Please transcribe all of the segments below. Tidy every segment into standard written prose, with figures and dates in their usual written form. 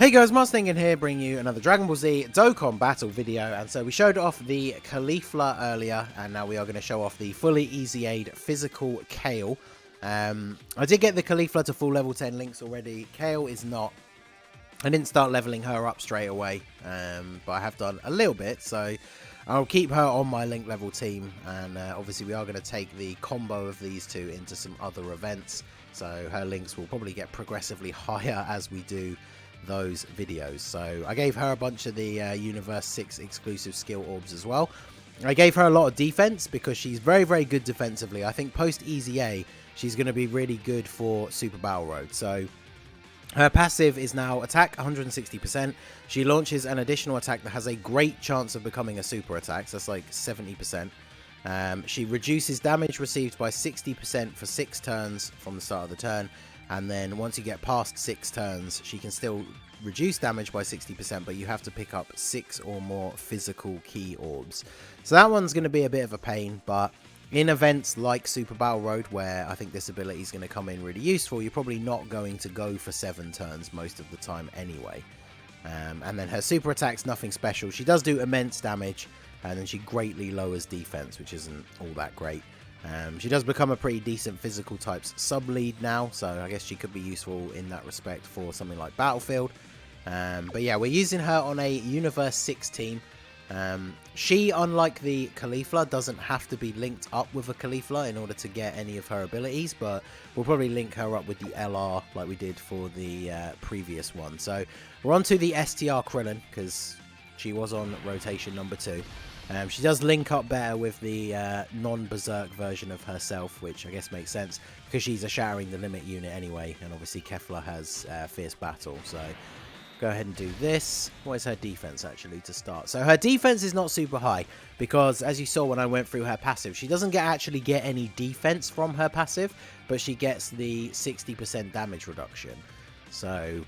Hey guys, Mustang here, bringing you another Dragon Ball Z Dokkan battle video. And so we showed off the KALE earlier, and now we are going to show off the fully EZA'd physical KALE. I did get the KALE to full level 10 links already. KALE is not. I didn't start leveling her up straight away, but I have done a little bit, so I'll keep her on my link level team. And obviously we are going to take the combo of these two into some other events, so her links will probably get progressively higher as we do those videos. So I gave her a bunch of the Universe 6 exclusive skill orbs as well. I gave her a lot of defense because she's very good defensively. I think post EZA she's going to be really good for Super Battle Road. So her passive is now attack 160%. She launches an additional attack that has a great chance of becoming a super attack, so that's like 70%. She reduces damage received by 60% for 6 turns from the start of the turn. And then once you get past 6 turns, she can still reduce damage by 60%, but you have to pick up 6 or more physical key orbs. So that one's going to be a bit of a pain, but in events like Super Battle Road, where I think this ability is going to come in really useful, you're probably not going to go for 7 turns most of the time anyway. And then her super attack's nothing special. She does do immense damage, and then she greatly lowers defense, which isn't all that great. She does become a pretty decent physical types sub-lead now, so I guess she could be useful in that respect for something like Battlefield. But yeah, we're using her on a Universe 6 team. She, unlike the KALE, doesn't have to be linked up with a KALE in order to get any of her abilities, but we'll probably link her up with the LR like we did for the previous one. So we're on to the STR Krillin, because she was on rotation number 2. She does link up better with the non-berserk version of herself, which I guess makes sense because she's a Shattering the Limit unit anyway, and obviously Kefla has Fierce Battle. So go ahead and do this. What is her defense actually to start? So her defense is not super high because, as you saw when I went through her passive, she doesn't actually get any defense from her passive, but she gets the 60% damage reduction. So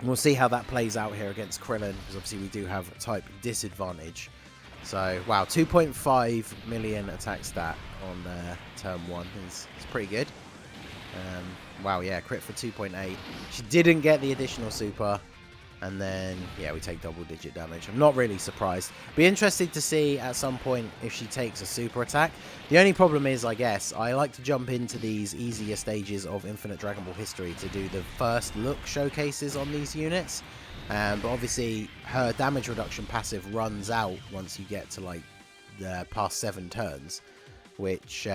we'll see how that plays out here against Krillin, because obviously we do have type disadvantage. So, wow, 2.5 million attack stat on turn 1 is pretty good. Wow, yeah, crit for 2.8. She didn't get the additional super. And then, yeah, we take double-digit damage. I'm not really surprised. Be interested to see at some point if she takes a super attack. The only problem is, I guess, I like to jump into these easier stages of Infinite Dragon Ball history to do the first look showcases on these units. But obviously her damage reduction passive runs out once you get to like the past 7 turns, which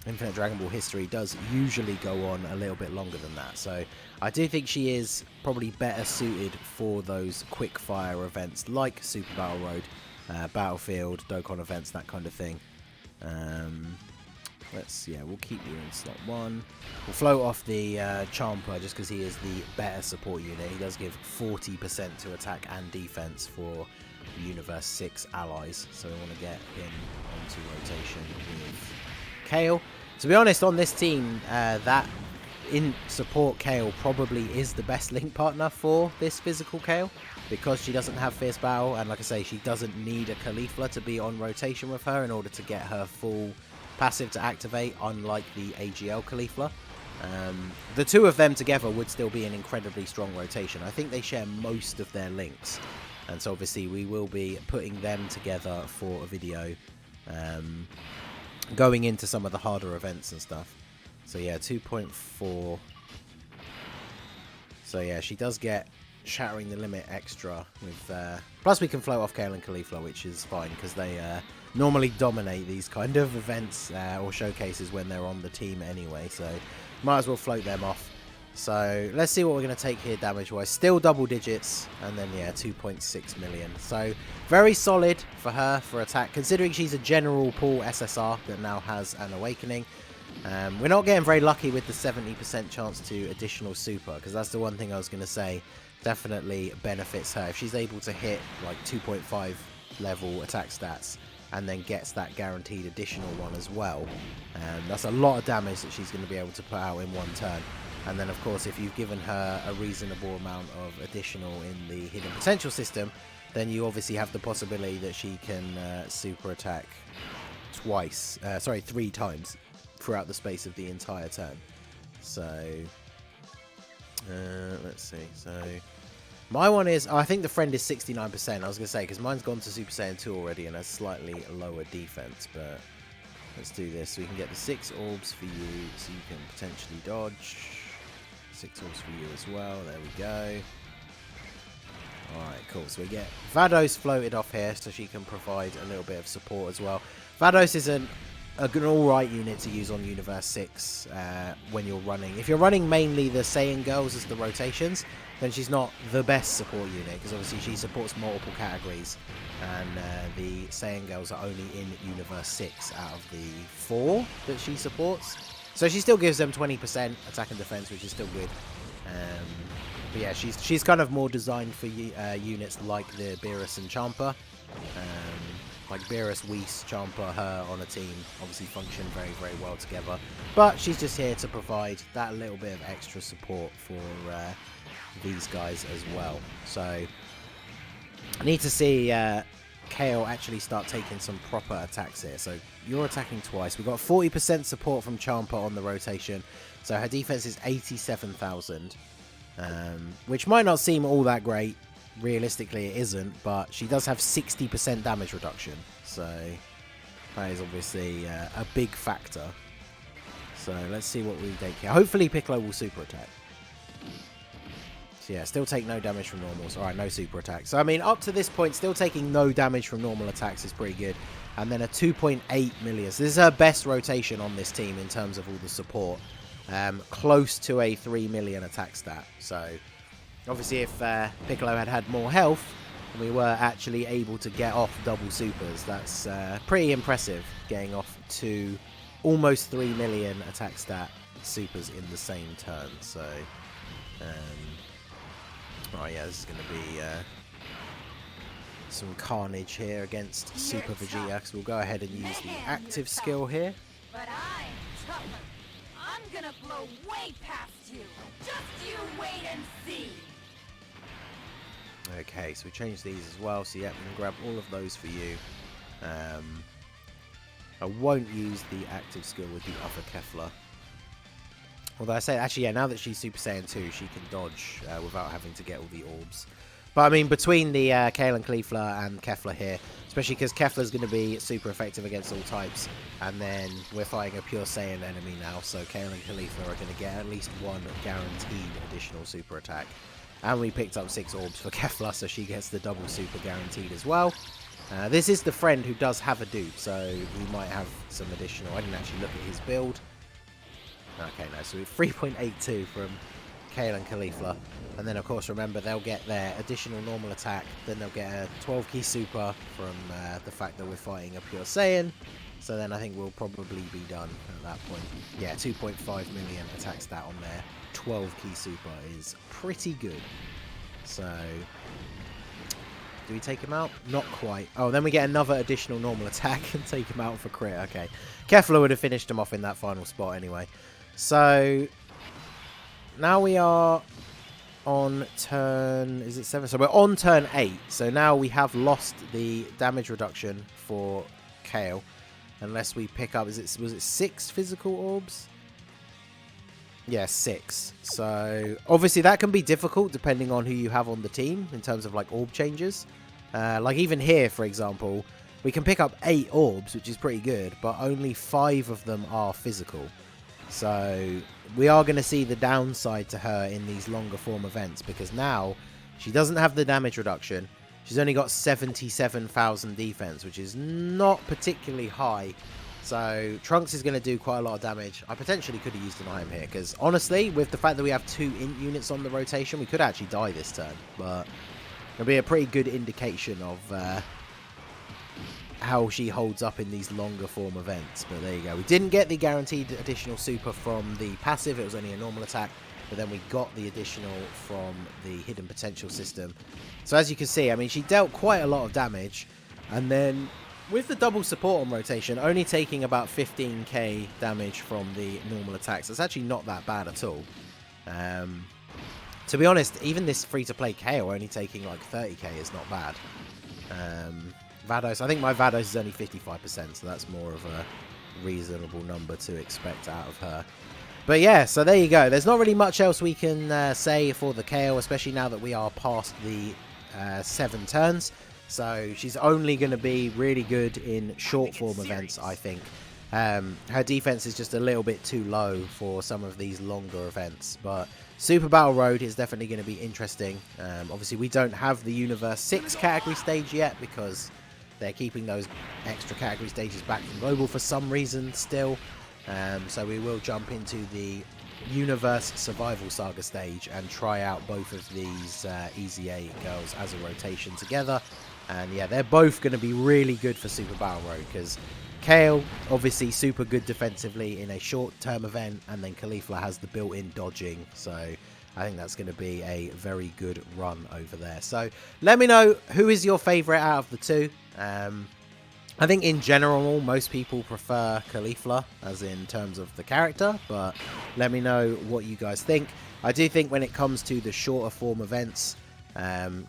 Infinite Dragon Ball history does usually go on a little bit longer than that. So I do think she is probably better suited for those quick fire events like Super Battle Road, Battlefield, Dokkan events, that kind of thing. We'll keep you in slot 1. We'll float off the Champa just because he is the better support unit. He does give 40% to attack and defense for Universe 6 allies. So we want to get him onto rotation with KALE. To be honest, on this team, that in support KALE probably is the best link partner for this physical KALE, because she doesn't have Fierce Battle, and like I say, she doesn't need a KALE to be on rotation with her in order to get her full passive to activate, unlike the AGL KALE. The two of them together would still be an incredibly strong rotation. I think they share most of their links, and so obviously we will be putting them together for a video going into some of the harder events and stuff. So yeah, 2.4. So yeah, she does get Shattering the Limit extra with plus we can float off KALE and KALE, which is fine because they normally dominate these kind of events or showcases when they're on the team anyway, so might as well float them off. So let's see what we're going to take here damage wise. Still double digits, and then yeah, 2.6 million. So very solid for her for attack, considering she's a general pool SSR that now has an awakening. We're not getting very lucky with the 70% chance to additional super, because that's the one thing I was going to say definitely benefits her. If she's able to hit like 2.5 level attack stats and then gets that guaranteed additional one as well, that's a lot of damage that she's going to be able to put out in one turn. And then of course, if you've given her a reasonable amount of additional in the hidden potential system, then you obviously have the possibility that she can super attack 3 times throughout the space of the entire turn. So let's see. So My one is, I think the friend is 69%. I was going to say, because mine's gone to Super Saiyan 2 already and has slightly lower defense. But let's do this. So we can get the 6 orbs for you, so you can potentially dodge. 6 orbs for you as well. There we go. Alright, cool. So we get Vados floated off here, so she can provide a little bit of support as well. Vados is an alright unit to use on Universe 6 when you're running. If you're running mainly the Saiyan girls as the rotations, then she's not the best support unit, because obviously she supports multiple categories, and the Saiyan girls are only in Universe 6 out of the 4 that she supports. So she still gives them 20% attack and defense, which is still good. But yeah, she's kind of more designed for units like the Beerus and Champa. Like Beerus, Whis, Champa, her on a team obviously function very, very well together. But she's just here to provide that little bit of extra support for these guys as well. So I need to see KALE actually start taking some proper attacks here. So you're attacking twice. We've got 40% support from Champa on the rotation. So her defense is 87,000. Which might not seem all that great. Realistically it isn't, but she does have 60% damage reduction, so that is obviously a big factor. So let's see what we take here. Hopefully Piccolo will super attack. So yeah, still take no damage from normals. Alright, no super attack. So I mean, up to this point, still taking no damage from normal attacks is pretty good. And then a 2.8 million. So this is her best rotation on this team in terms of all the support. Close to a 3 million attack stat. So obviously, if Piccolo had more health, and we were actually able to get off double supers, that's pretty impressive, getting off to almost 3 million attack stat supers in the same turn. So, oh yeah, this is going to be some carnage here against Super Vegeta, because we'll go ahead and use the active skill here. But I'm tougher. I'm gonna blow way past you. Just you wait and see. Okay, so we changed these as well, so yeah, we can grab all of those for you. I won't use the active skill with the other Kefla. Although I say, actually, yeah, now that she's Super Saiyan 2, she can dodge without having to get all the orbs. But I mean, between the KALE and Caulifla and Kefla here, especially because Kefla's going to be super effective against all types, and then we're fighting a pure Saiyan enemy now, so KALE and Caulifla are going to get at least one guaranteed additional super attack. And we picked up 6 orbs for Kefla, so she gets the double super guaranteed as well. This is the friend who does have a dupe, so he might have some additional. I didn't actually look at his build. Okay, no, so we have 3.82 from KALE and Caulifla. And then, of course, remember, they'll get their additional normal attack. Then they'll get a 12 key super from the fact that we're fighting a pure Saiyan. So then I think we'll probably be done at that point. Yeah, 2.5 million attack stat on there. 12 key super is pretty good. So, do we take him out? Not quite. Oh, then we get another additional normal attack and take him out for crit. Okay. Kefla would have finished him off in that final spot anyway. So, now we are on turn, is it 7? So we're on turn 8. So now we have lost the damage reduction for KALE. Unless we pick up, was it 6 physical orbs? Yeah, 6. So obviously that can be difficult depending on who you have on the team in terms of like orb changes. Like even here, for example, we can pick up 8 orbs, which is pretty good, but only 5 of them are physical. So we are going to see the downside to her in these longer form events, because now she doesn't have the damage reduction. She's only got 77,000 defense, which is not particularly high. So Trunks is going to do quite a lot of damage. I potentially could have used an item here, because honestly, with the fact that we have 2 int units on the rotation, we could actually die this turn. But it'll be a pretty good indication of how she holds up in these longer form events. But there you go. We didn't get the guaranteed additional super from the passive. It was only a normal attack. But then we got the additional from the hidden potential system. So as you can see, I mean, she dealt quite a lot of damage. And then with the double support on rotation, only taking about 15k damage from the normal attacks. It's actually not that bad at all. To be honest, even this free-to-play KALE only taking like 30k is not bad. Vados, I think my Vados is only 55%, so that's more of a reasonable number to expect out of her. But yeah, so there you go. There's not really much else we can say for the KALE, especially now that we are past the 7 turns. So she's only going to be really good in short form events, I think. Her defense is just a little bit too low for some of these longer events. But Super Battle Road is definitely going to be interesting. Obviously, we don't have the Universe 6 category stage yet because they're keeping those extra category stages back from Global for some reason still. So we will jump into the Universe Survival Saga stage and try out both of these EZA girls as a rotation together. And yeah, they're both going to be really good for Super Battle Road because KALE, obviously super good defensively in a short-term event, and then Caulifla has the built-in dodging, so I think that's going to be a very good run over there. So let me know who is your favourite out of the two. I think in general, most people prefer Caulifla, as in terms of the character, but let me know what you guys think. I do think when it comes to the shorter form events,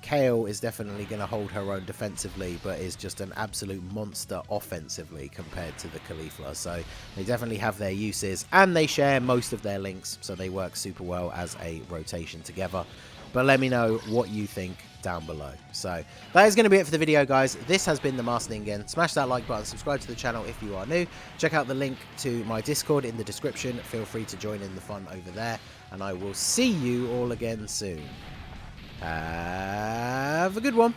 KALE is definitely going to hold her own defensively, but is just an absolute monster offensively compared to the Caulifla. So they definitely have their uses, and they share most of their links, so they work super well as a rotation together. But let me know what you think down below. So that is going to be it for the video, guys. This has been the Master Ningen. Smash that like button, subscribe to the channel if you are new. Check out the link to my Discord in the description. Feel free to join in the fun over there, and I will see you all again soon. Have a good one.